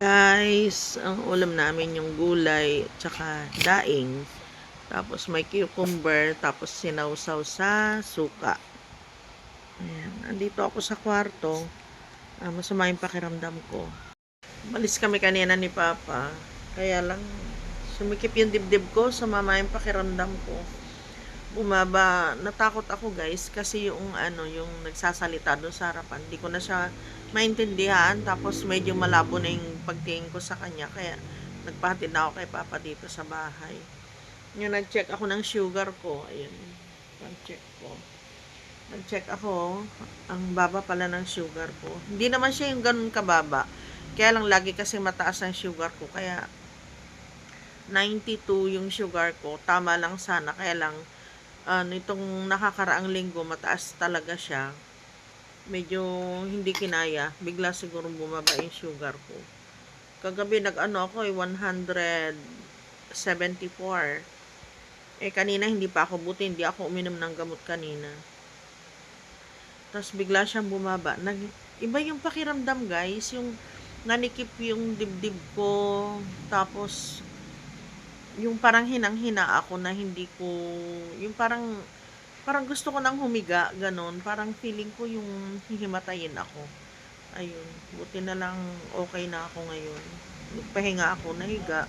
Guys, ang ulam namin yung gulay tsaka daing. Tapos may cucumber, tapos sinawsaw sa suka. Ayan. Andito ako sa kwarto. Masama yung pakiramdam ko. Malis kami kanina ni Papa. Kaya lang, sumikip yung dibdib ko, sumama yung pakiramdam ko. Bumaba, natakot ako guys kasi yung nagsasalita doon sa harapan, hindi ko na siya maintindihan, tapos medyo malabo na yung pagtingin ko sa kanya, kaya nagpahatid na ako kay Papa dito sa bahay. Yung nag-check ako ng sugar ko, ayun, nag-check ko. Nag-check ako, ang baba pala ng sugar ko. Hindi naman siya yung ganun kababa, kaya lang lagi kasi mataas ang sugar ko, kaya 92 yung sugar ko, tama lang sana, kaya lang nitong nakakaraang linggo mataas talaga siya, medyo hindi kinaya, bigla siguro bumaba yung sugar ko. Kagabi ako 174. Kanina hindi pa ako, buti hindi ako uminom ng gamot kanina, tapos bigla siyang bumaba. Iba yung pakiramdam guys, yung nanikip yung dibdib ko, tapos yung parang hinang-hina ako na hindi ko, yung parang gusto ko nang humiga, ganon. Parang feeling ko yung hihimatayin ako. Ayun, buti na lang okay na ako ngayon. Nagpahinga ako, nahiga.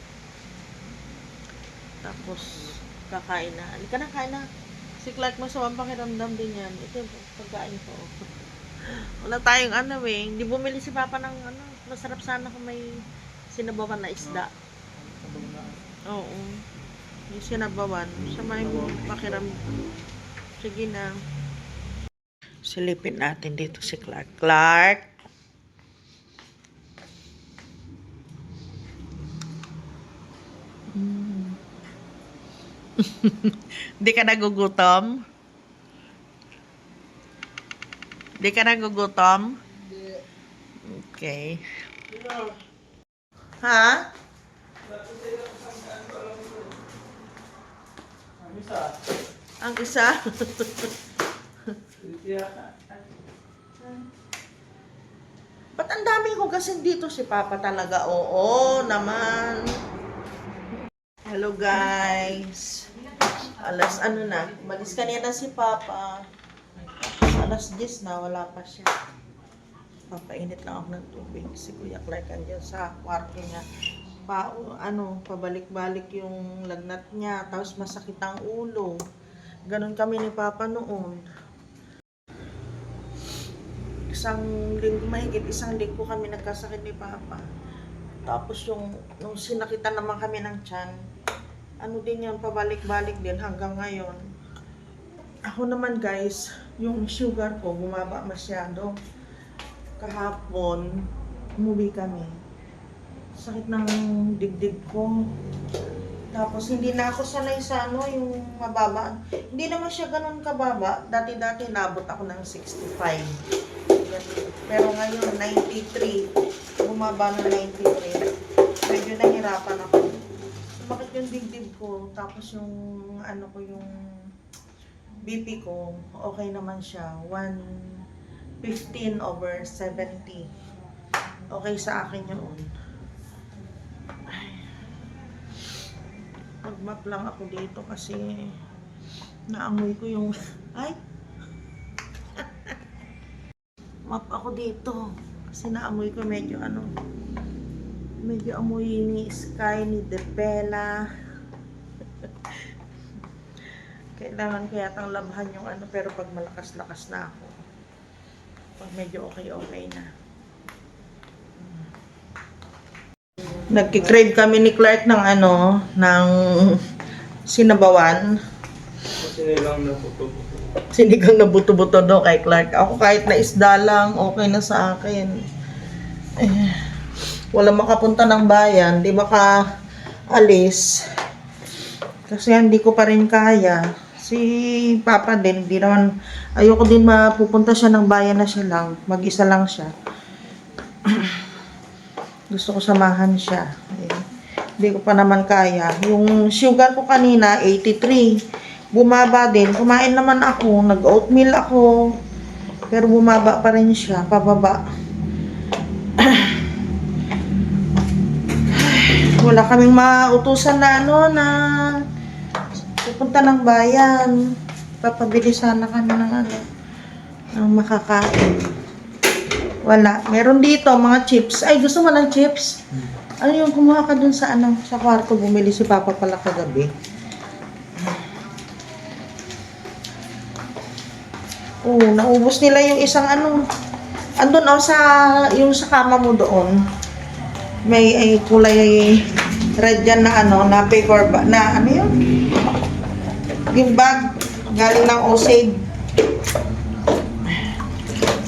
Tapos, kakain na. Halika na, kain na. Si Clark, masamang pakiramdam din yan. Ito, pagkain ko. Wala tayong hindi bumili si Papa ng masarap sana kung may sinabawan na isda. Oo. Yung sinabawan. Samay mo, pakiram. Sige na. Silipin natin dito si Clark. Clark! Di ka nagugutom? Di ka nagugutom? Okay. Ha? Ang isa? Ba't ang daming hugasin dito si Papa talaga? Oo naman. Hello guys. Alas na? Malis kanina si Papa. Alas 10 na, wala pa siya. Papainit lang ako ng tubig. Si Kuya Clark andyan sa kwarto niya. Pabalik-balik yung lagnat niya, tapos masakit ang ulo. Ganon kami ni Papa noon. Mahigit isang linggo kami nagkasakit ni Papa. Tapos nung sinakitan naman kami ng tiyan, din yan, pabalik-balik din hanggang ngayon. Ako naman guys, yung sugar ko bumaba masyado. Kahapon, umuwi kami. Sakit ng dibdib ko. Tapos hindi na ako sanay sa yung mababa. Hindi naman siya ganun kababa. Dati-dati nabot ako ng 65. Pero ngayon 93. Bumaba na 93. Medyo nahirapan ako. Sumakit yung dibdib ko. Tapos yung yung BP ko, okay naman siya. 115/70. Okay sa akin yun. Mag-map lang ako dito kasi naamoy ko yung map ako dito kasi naamoy ko medyo amoy ni Sky, ni Depela. Kailangan ko yatang labhan yung pero pag malakas-lakas na ako, pag medyo okay na. Nagki-crave kami ni Clark ng ng sinabawan. Sinigang na buto-buto do kay Clark. Ako kahit na isda lang, okay na sa akin. Wala makapunta ng bayan, di baka alis. Kasi hindi ko pa rin kaya. Si Papa din, di naman, ayoko din mapupunta siya ng bayan na siya lang. Mag-isa lang siya. Gusto ko samahan siya. Hindi ko pa naman kaya. Yung sugar ko kanina, 83. Bumaba din. Kumain naman ako. Nag-oatmeal ako. Pero bumaba pa rin siya. Pababa. wala kaming mautusan na ano na pupunta ng bayan. Papabili sana kami ng ano, ng makakain. Wala. Meron dito mga chips. Ay, gusto mo ng chips? Ano yung kumuha ka dun sa ano, sa kwarto, bumili si Papa pala kagabi. Oh, naubos nila yung isang ano. Andun sa yung sa kama mo doon. May ay kulay red yan na ano, na paper bag, na ano yun? Yung bag galing ng Osaid.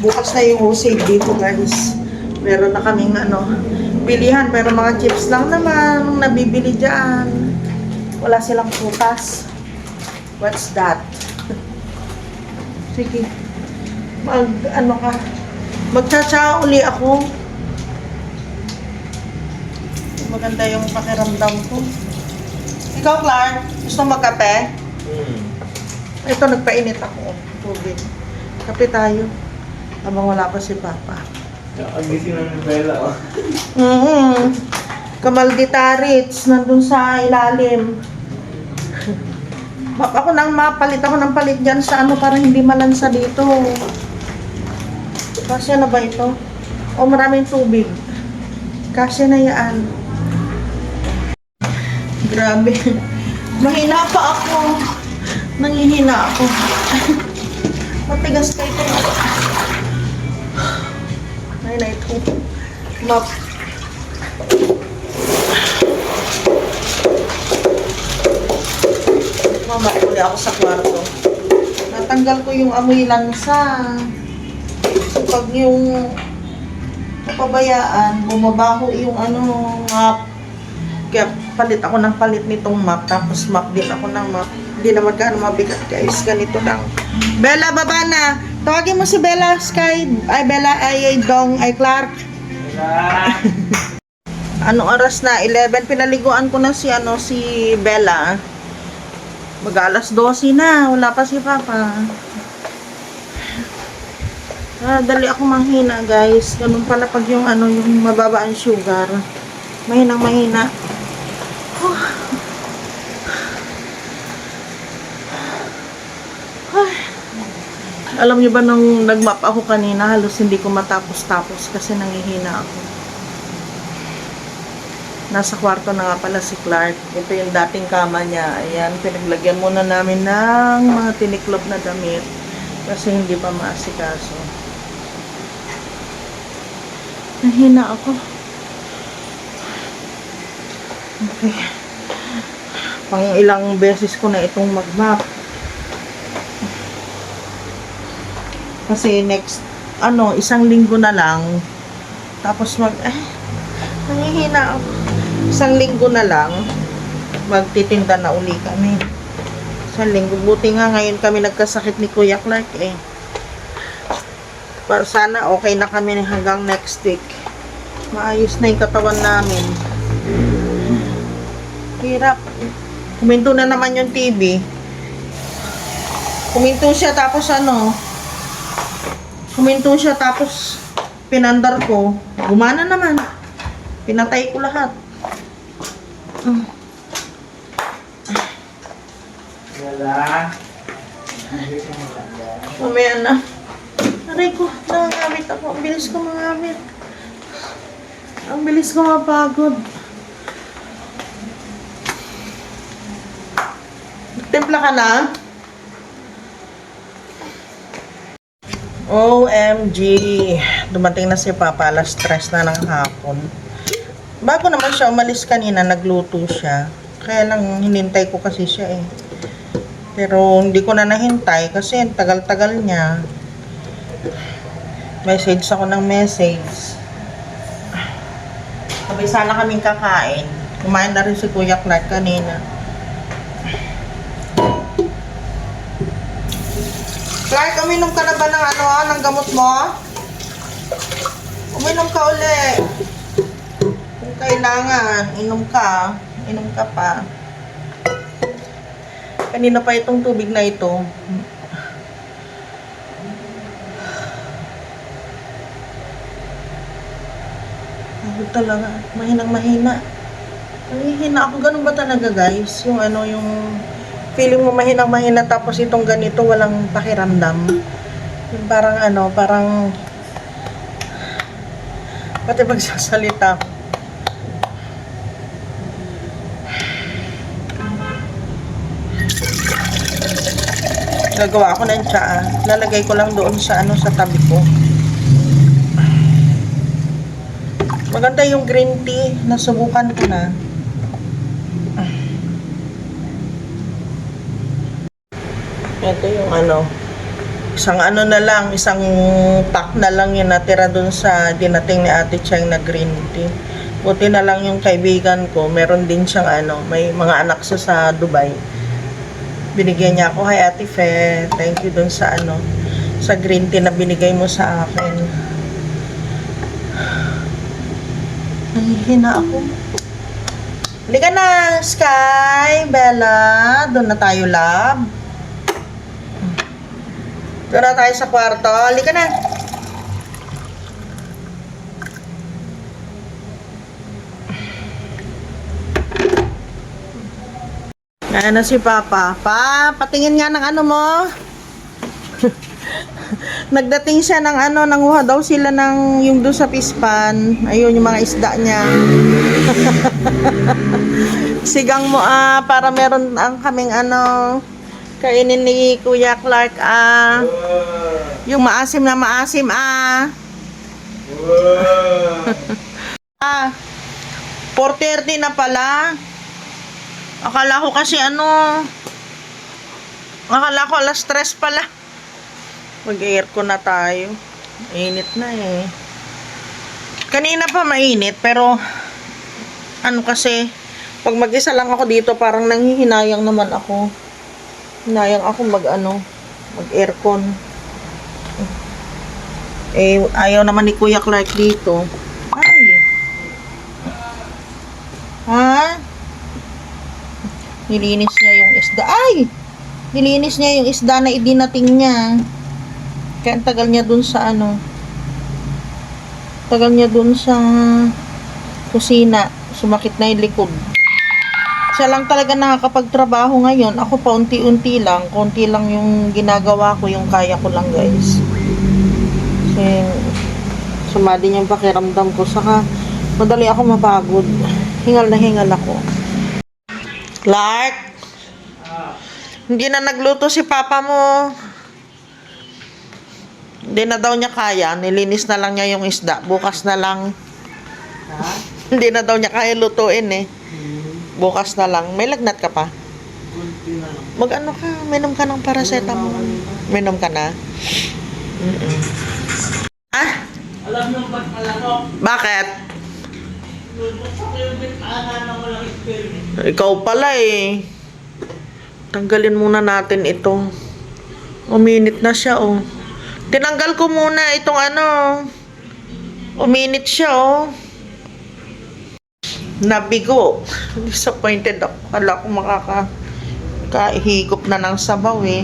Bukas na yung Osaid dito, guys. Meron na kaming ano, bilihan, pero mga chips lang naman nabibili diyan. Wala silang putas. What's that? Sige. Ano ka? Magtsatsa uli ako. Maganda yung pakiramdam ko. Ikaw, Clark, gusto magkape? Ito, nagpainit ako. Tubig. Kape tayo. Habang wala pa si Papa. Agising lang ng Bella, oh. Kamaldita-rits, nandun sa ilalim. Ako nang mapalit ako ng palit dyan sa ano, parang hindi malansa dito. Kasya na ba ito? O maraming tubig. Kasya na yan. Grabe. Mahina pa ako. Nangihina ako. Matigas pa ito. Ay na ito. Map. Mamaya uli ako sa kwarto. Natanggal ko yung amoy lansa. So, pag yung napabayaan, bumabaho yung ano, map. Kaya palit ako ng palit nitong map. Tapos map din ako ng map. Hindi naman gaano mabigat, guys. Ganito lang. Bella, baba na. Tawagin mo si Bella, Sky. Ay, Bella, ay Dong, ay Clark. Bella! Anong oras na? 11. Pinaliguan ko na si, ano, si Bella. Mag-alas 12 na. Wala pa si Papa. Dali ako manghina, guys. Ganun pala pag yung, ano, yung mababa ang sugar. Mahinang mahina. Alam niyo ba nung nag-map ako kanina, halos hindi ko matapos-tapos kasi nangihina ako. Nasa kwarto na nga pala si Clark. Ito yung dating kama niya. Ayan, pinaglagyan muna namin ng mga tiniklop na damit kasi hindi pa maasikaso. Nahina ako. Okay. Pang ilang beses ko na itong mag-map. Kasi next, ano, isang linggo na lang. Tapos nangihina ako. Isang linggo na lang, magtitinda na uli kami. Isang linggo. Buti nga ngayon kami nagkasakit ni Kuya Clark eh. Para sana okay na kami hanggang next week. Maayos na yung katawan namin. Hirap. Kuminto na naman yung TV. Kuminto siya tapos ano, pinandar ko. Gumana naman. Pinatay ko lahat. Bella! Mamaya na. Aray ko, nangangamit ako. Ang bilis ko mangamit. Ang bilis ko mapagod. Timpla ka na? OMG. Dumating na si Papa. Alas 3 na ng hapon. Bago naman siya umalis kanina, nagluto siya. Kaya lang hinintay ko kasi siya eh. Pero hindi ko na nahintay kasi tagal-tagal niya. Message ako ng message. Sabay sana kaming kakain. Kumain na rin si Kuya Clark kanina. Clark, uminom ka na ba ng ano, ng gamot mo? Uminom ka uli. Kung kailangan, inom ka. Inom ka pa. Kanina pa itong tubig na ito. Ayun talaga. Mahinang mahina. Nanghihina ako. Ganun ba talaga, guys? Yung ano, yung feeling mo mahinang-mahina tapos itong ganito, walang pakiramdam. Yung parang ano, parang pati magsasalita. Gagawa ako ng tsaa. Lalagay ko lang doon sa ano, sa tabi ko. Maganda yung green tea. Nasubukan ko na. Ito yung ano, isang ano na lang, isang pack na lang yung natira dun sa dinating ni Ate Cheng na green tea. Buti na lang yung kaibigan ko, meron din siyang ano, may mga anak siya sa Dubai. Binigyan niya ako, hi Ate Fe, thank you dun sa ano, sa green tea na binigay mo sa akin. Nahihina ako. Halika na, Sky, Bella, doon na tayo, love. Doon na tayo sa kwarto. Halika na. Ayan na si Papa. Pa, patingin nga ng ano mo. Nagdating siya ng ano, nanguha daw sila ng yung doon sa pispan. Ayun, yung mga isda niya. Sigang mo para meron ang kaming ano, kainin ni Kuya Clark yung maasim na maasim 4:30 na pala. Akala ko kasi ano, akala ko alas 3 pala. Mag-aircon na tayo. Init na eh. Kanina pa mainit pero ano kasi pag mag-isa lang ako dito parang nanghihinayang naman ako. Hinayang ako mag-aircon. Eh, ayaw naman ni Kuya Clark dito. Ay. Ha? Nilinis niya yung isda. Ay! Nilinis niya yung isda na idinating niya. Kaya ang tagal niya dun sa ano. Tagal niya dun sa kusina. Sumakit na yung likod. Siya lang talaga nakakapagtrabaho ngayon. Ako pa unti-unti lang. Konti lang yung ginagawa ko. Yung kaya ko lang, guys. Kasi sumadi yung pakiramdam ko. Saka madali ako mapagod. Hingal na hingal ako. Clark! Hindi na nagluto si Papa mo. Hindi na daw niya kaya. Nilinis na lang niya yung isda. Bukas na lang. Hindi na daw niya kaya lutuin eh. Bukas na lang. May lagnat ka pa? Mag-ano ka? Minom ka ng paracetamol. Minom ka na? Ah? Alam mo ba't malanok? Bakit? Gusto ko yung bitana na walang experiment. Ikaw pala eh. Tanggalin muna natin ito. Uminit na siya oh. Tinanggal ko muna itong ano. Uminit siya oh. Nabigo. Disappointed ako. Kala ko makakahigop na ng sabaw eh.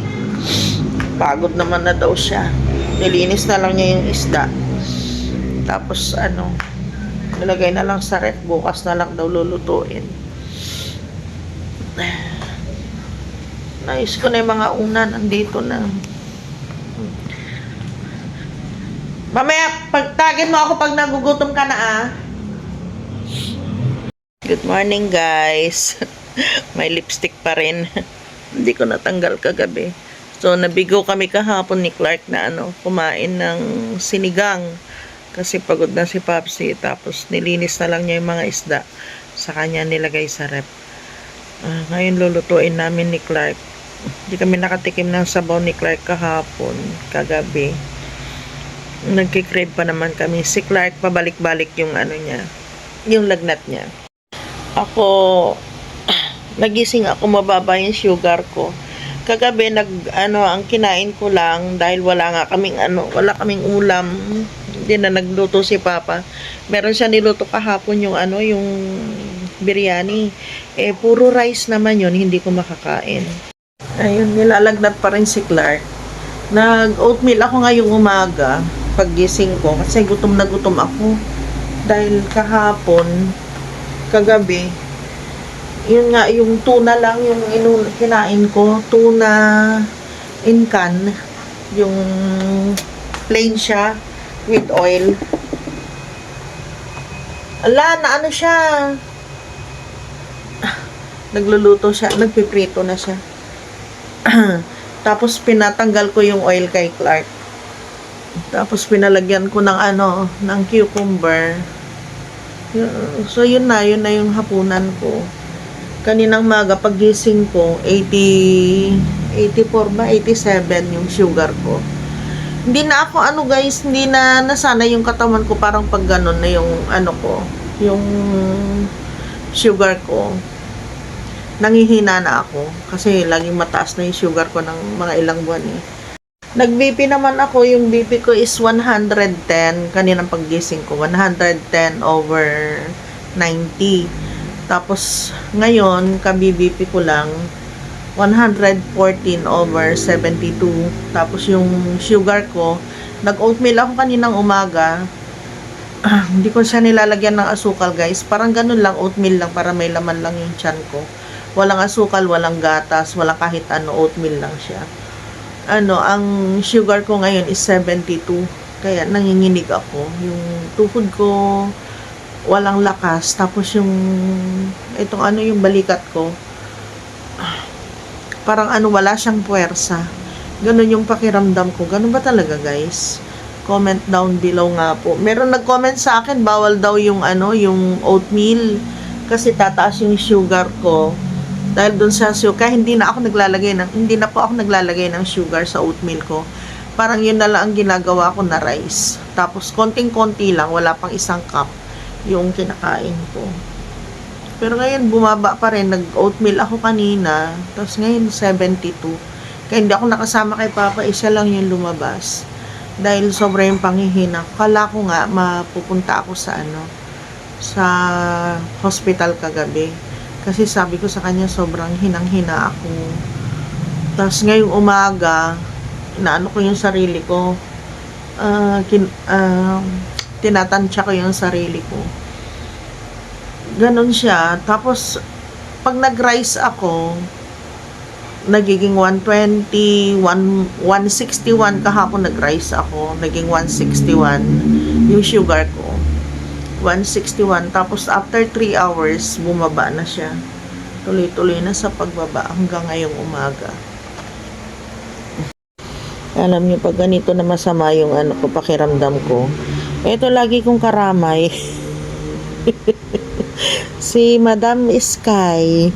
Pagod naman na daw siya. Nilinis na lang niya yung isda. Tapos ano, nilagay na lang sa ref. Bukas na lang daw lulutuin. Nais ko na yung mga unan. Andito na. Mamaya, pagtagin mo ako pag nagugutom ka na Good morning guys. May lipstick pa rin. Hindi ko natanggal kagabi. So, nabigo kami kahapon ni Clark na kumain ng sinigang. Kasi pagod na si Papsi. Tapos, nilinis na lang niya yung mga isda. Sa kanya nilagay sa rep. Ngayon, lulutuin namin ni Clark. Hindi kami nakatikim ng sabaw ni Clark kahapon, kagabi. Nagkikrave pa naman kami. Si Clark, pabalik-balik yung niya. Yung lagnat niya. Ako, nagising ako, mababa yung sugar ko. Kagabi ang kinain ko lang dahil wala kaming ulam. Hindi na nagluto si Papa. Meron siya niluto kahapon yung yung biryani. Eh puro rice naman yun, hindi ko makakain. Ayun, nilalagnat pa rin si Clark. Nag-oatmeal ako ngayong umaga paggising ko kasi gutom na gutom ako. Dahil kagabi Yun nga, yung tuna lang yung kinain ko. Tuna in can. Yung plain siya with oil. Ala, na ano siya. Nagluluto siya. Nagpiprito na siya. Tapos pinatanggal ko yung oil kay Clark. Tapos pinalagyan ko ng ng cucumber. So yun na yung hapunan ko. Kaninang maga paggising ko, 84 ba? 87 yung sugar ko. Hindi na ako guys, hindi na nasana yung katawan ko, parang pag ganun na yung yung sugar ko. Nangihina na ako kasi laging mataas na yung sugar ko ng mga ilang buwan eh. Nag-BP naman ako, yung BP ko is 110 kaninang paggising ko, 110 over 90. Tapos ngayon, ka-BP ko lang 114 over 72. Tapos yung sugar ko, nag-oatmeal ako kaninang umaga. Hindi ko siya nilalagyan ng asukal guys. Parang ganun lang, oatmeal lang para may laman lang yung tiyan ko. Walang asukal, walang gatas, walang kahit oatmeal lang siya. Ang sugar ko ngayon is 72. Kaya nanginginig ako. Yung tuhod ko walang lakas. Tapos yung yung balikat ko parang wala siyang puwersa. Ganun yung pakiramdam ko. Ganun ba talaga guys? Comment down below nga po. Meron nag-comment sa akin, bawal daw yung yung oatmeal kasi tataas yung sugar ko. Dahil dun sa sugar, hindi na po ako naglalagay ng sugar sa oatmeal ko. Parang yun na lang ang ginagawa ko na rice. Tapos konting-konti lang, wala pang isang cup yung kinakain ko. Pero ngayon bumaba pa rin, nag-oatmeal ako kanina, tapos ngayon 72. Kaya hindi ako nakasama kay Papa, isa lang yung lumabas. Dahil sobra yung panghihina. Kala ko nga mapupunta ako sa sa hospital kagabi. Kasi sabi ko sa kanya sobrang hinang-hina ako. Tapos ngayong umaga, inaano ko yung sarili ko. Tinatansya ko yung sarili ko. Ganon siya. Tapos pag nag-rice ako, nagiging 120, 161 kahapon nag-rice ako, naging 161 yung sugar ko. 161. Tapos after 3 hours, bumaba na siya. Tuloy-tuloy na sa pagbaba hanggang ngayong umaga. Alam niyo, pag ganito na masama yung pakiramdam ko, ito lagi kong karamay. Si Madam Sky.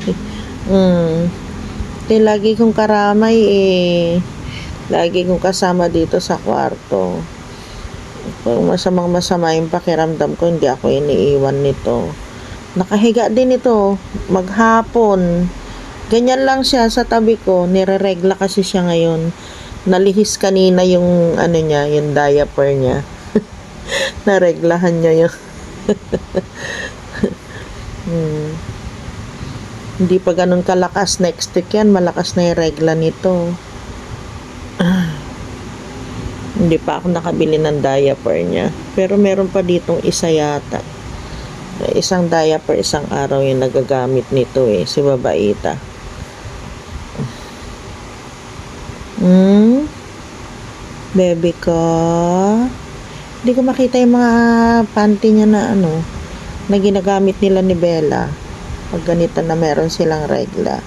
Lagi kong karamay lagi kong kasama dito sa kwarto. Kung masama yung pakiramdam ko, hindi ako iniiwan nito. Nakahiga din ito maghapon. Ganyan lang siya sa tabi ko. Nireregla kasi siya ngayon. Nalihis kanina yung niya, yung diaper niya. Nareglahan niya yung Hindi pa ganun kalakas. Next week yan, malakas na yung regla nito. Hindi pa ako nakabili ng diaper niya. Pero meron pa ditong isa yata. Isang diaper, isang araw yung nagagamit nito si babaita. Baby ko. Hindi ko makita yung mga panty niya na na ginagamit nila ni Bella. Pag ganito na meron silang regla.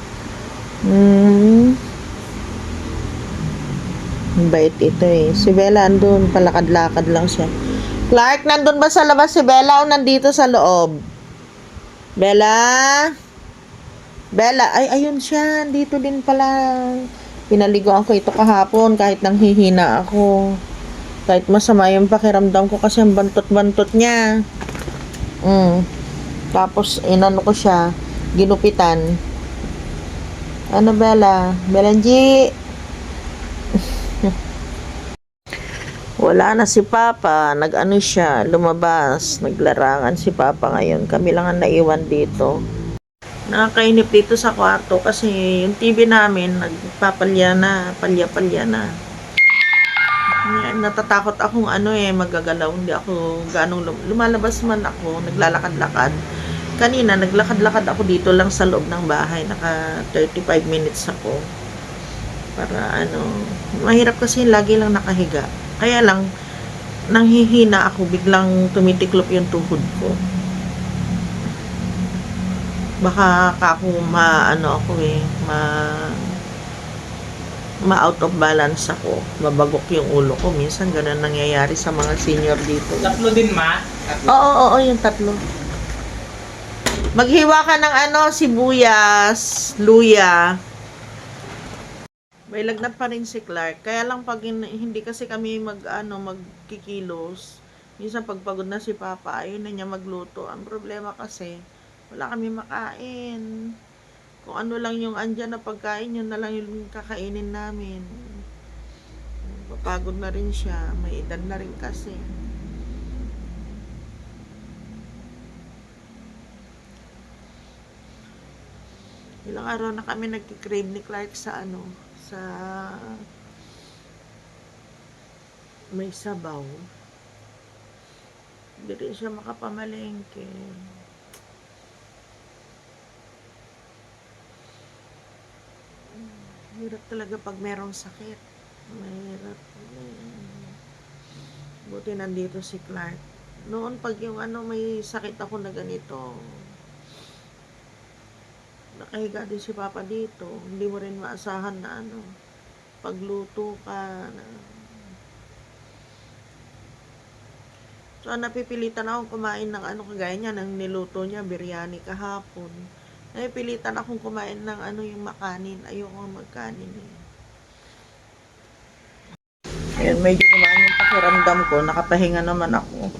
Bait ito Si Bella andun, palakad-lakad lang siya. Clark, nandun ba sa labas si Bella o nandito sa loob? Bella? Bella, ay ayun siya, dito din pala. Pinaliguan ko ito kahapon kahit nanghihina ako. Kahit masama yung pakiramdam ko kasi ang bantot-bantot niya. Tapos inano ko siya, ginupitan. Bella? Belanji? Wala na si Papa, siya, lumabas, naglarangan si Papa ngayon. Kami lang ang naiwan dito. Nakakainip dito sa kwarto kasi yung TV namin nagpapalya na, palya-palya na. Natatakot akong magagalaw, hindi ako ganong lumalabas man ako, naglalakad-lakad. Kanina, naglakad-lakad ako dito lang sa loob ng bahay. Naka 35 minutes ako. Para mahirap kasi lagi lang nakahiga. Kaya lang, nanghihina ako, biglang tumitiklop yung tuhod ko. Baka ako ma-out of balance ako. Mabagok yung ulo ko. Minsan ganun nangyayari sa mga senior dito. Tatlo din, ma? Oo, yung tatlo. Maghiwa ka ng sibuyas, luya. May lagnat pa rin si Clark. Kaya lang pag hindi kasi kami magkikilos, minsan pagpagod na si Papa, ayun na niya magluto. Ang problema kasi, wala kami makain. Kung ano lang yung andyan na pagkain, yun na lang yung kakainin namin. Papagod na rin siya. May edad na rin kasi. Ilang araw na kami nagki-crave ni Clark sa sa may sabaw. Hindi rin siya makapamalengke. Hirap talaga pag merong sakit. Mahirap. Buti nandito si Clark. Noon pag yung may sakit ako na ganito, nakahiga din si Papa dito. Hindi mo rin maasahan na pagluto ka. So, napipilitan akong kumain ng kagaya niya, ng niluto niya, biryani kahapon. Napipilitan akong kumain ng yung makanin. Ayoko magkanin eh. Ayan, medyo kumain yung pakiramdam ko. Nakapahinga naman ako.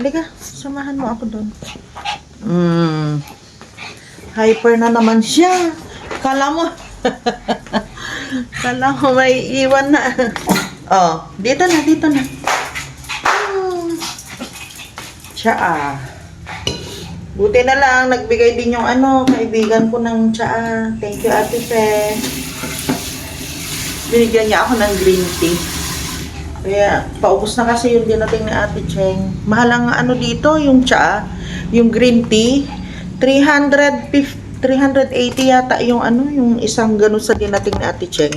Halika, samahan mo ako doon. Hyper na naman siya. Kala mo may iwan na. Oh, dito na. Tsaa. Buti na lang, nagbigay din yung kaibigan ko ng tsaa. Thank you, Ate Fe. Binigyan niya ako ng green tea. Kaya, paubos na kasi yung dinating ni Ate Cheng. Mahal ang dito, yung tsaa. Yung green tea. 380 yata yung yung isang ganun sa dinating ni Ate Cheng.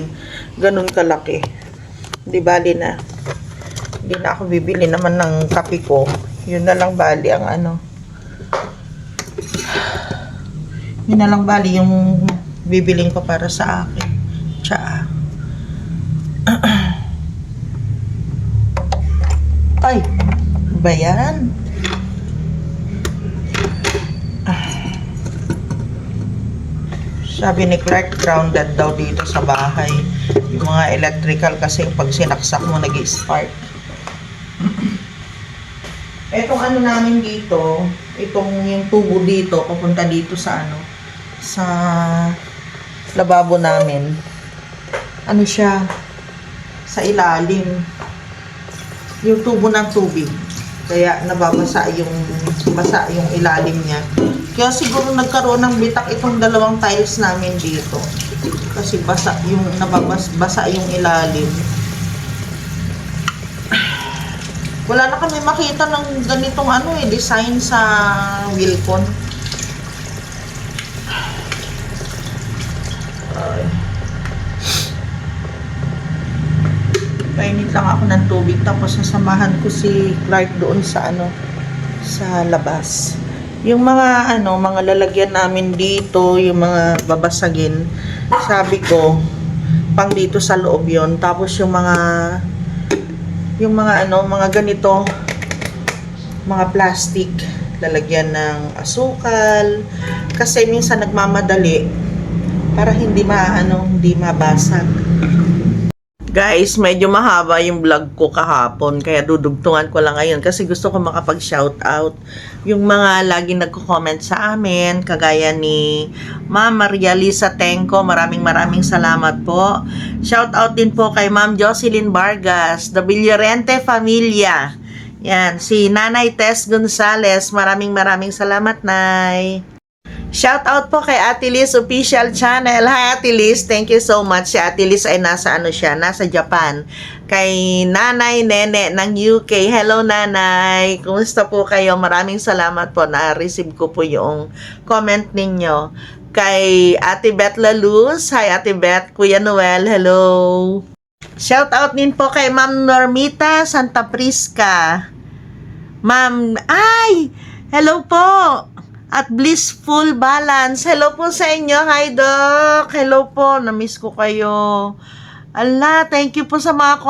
Ganun kalaki. Di bali na. Hindi na ako bibili naman ng kape ko. Yun na lang bali ang Yun na lang bali yung bibiling ko para sa akin. Tsaa. Ay! Ba yan? Sabi ni Clark, grounded daw dito sa bahay. Yung mga electrical kasi pag sinaksak mo, nag-spark. Etong namin dito, yung tubo dito, papunta dito sa sa lababo namin. Siya, sa ilalim. Yung tubo ng tubig. Kaya nababasa basa yung ilalim niya. Kaya siguro nagkaroon ng bitak itong dalawang tiles namin dito. Kasi basa yung ilalim. Wala na kami makita ng ganitong design sa Wilcon. Painit lang ako ng tubig tapos sasamahan ko si Clark doon sa sa labas. Yung mga mga lalagyan namin dito, yung mga babasagin, sabi ko pang dito sa loob yon. Tapos yung mga mga ganito, mga plastic, lalagyan ng asukal kasi minsan nagmamadali para hindi mabasag. Guys, medyo mahaba yung vlog ko kahapon, kaya dudugtungan ko lang ngayon kasi gusto ko makapag-shoutout yung mga laging nagko-comment sa amin, kagaya ni Ma'am Maria Lisa Tenco, maraming salamat po. Shoutout din po kay Ma'am Jocelyn Vargas, the Villorente Familia. Yan, si Nanay Tess Gonzales, maraming salamat, Nay. Shout out po kay Ate Liz Official Channel. Hi Ate Liz, thank you so much. Si Ate Liz ay nasa Japan. kay Nanay Nene ng UK. Hello, Nanay. Kumusta po kayo? Maraming salamat po. Na-receive ko po yung comment ninyo. Kay Ate Beth Laluz. Hi, Ate Beth. Kuya Noel. Hello. Shout out din po kay Ma'am Normita Santa Prisca. Ma'am, hello po. At Blissful Balance. Hello po sa inyo. Hi, Doc. Hello po. Na-miss ko kayo. Allah, thank you po sa mga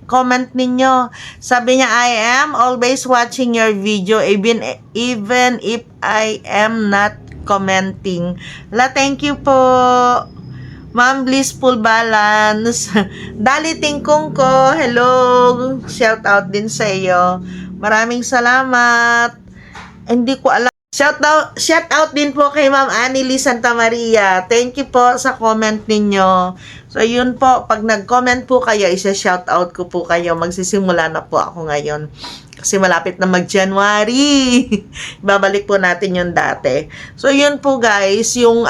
comment ninyo. Sabi niya, I am always watching your video even if I am not commenting. Allah, thank you po. Ma'am Blissful Balance. Dali Tingkong ko. Hello. Shout out din sa iyo. Maraming salamat. Hindi ko alam. Shout out din po kay Ma'am Annie Santa Maria. Thank you po sa comment ninyo. So, yun po. Pag nag-comment po kayo, isa-shout out ko po kayo. Magsisimula na po ako ngayon. Kasi malapit na mag-January. Babalik po natin yung dati. So, yun po guys. Yung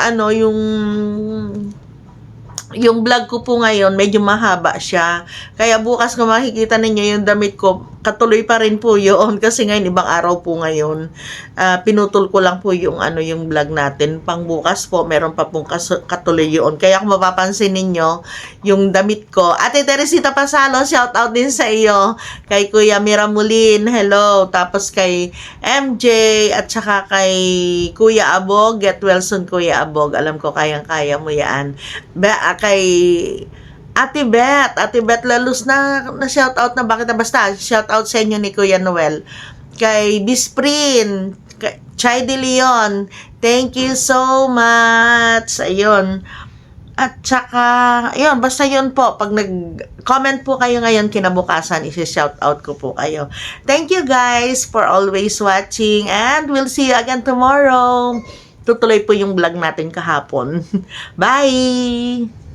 vlog ko po ngayon, medyo mahaba siya. Kaya bukas kung makikita ninyo yung damit ko, katuloy pa rin po yun. Kasi ngayon, ibang araw po ngayon. Pinutol ko lang po yung vlog natin. Pang bukas po, meron pa pong katuloy yun. Kaya kung mapapansin ninyo, yung damit ko. Ate Teresita Pasalo, shout out din sa iyo. Kay Kuya Miramulin, hello. Tapos kay MJ, at saka kay Kuya Abog. Get well soon, Kuya Abog. Alam ko, kayang-kaya mo yan. Kay Ate Beth Laluz na shoutout na bakit na basta shoutout sa inyo ni Kuya Noel. Kay Bisprin, kay Chai De Leon, thank you so much. Ayun. At saka, ayun, basta yun po. Pag nag-comment po kayo ngayon, kinabukasan, isi-shoutout ko po kayo. Thank you guys for always watching and we'll see you again tomorrow. Tutuloy po yung vlog natin kahapon. Bye!